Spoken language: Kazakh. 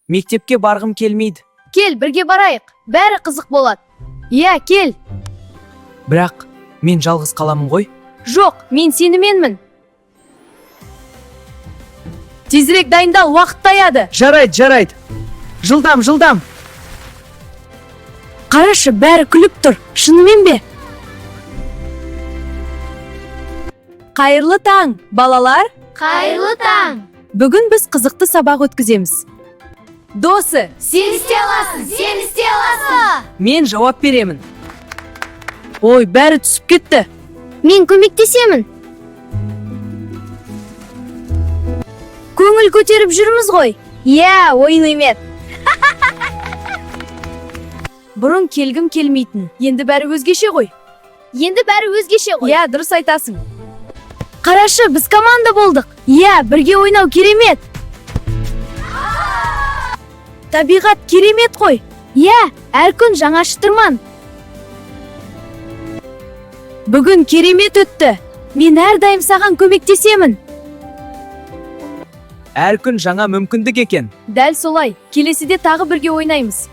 Мектепке барғым келмейді. Кел, бірге барайық. Бәрі қызық болады. Иә, кел. Бірақ мен жалғыз қаламын ғой. Жоқ, мен сеніменмін. Тезірек дайындал, уақыт таяды. Жарайды. Жылдам. Қарашы, бәрі күліп тұр. Шынымен бе? Қайырлы таң, балалар. Қайырлы таң. Бүгін біз қызықты сабақ өткіземіз. Досы, Сен істей аласың. Мен жауап беремін. ой, бәрі түсіп кетті. Мен көмектесемін. Көңіл көтеріп жүрміз ғой. Иә, ойын емес. Бұрын келгім келмейтін. Енді бәрі өзгеше ғой. Иә, дұрыс айтасың. Қарашы, біз команда болдық. Иә, бірге ойнау керемет. Табиғат керемет қой. Иә, әр күн жаңа шытырман. Бүгін керемет өтті. Мен әрдайым саған көмектесемін. Әр күн жаңа мүмкіндік екен. Дәл солай. Келесіде тағы бірге ойнаймыз.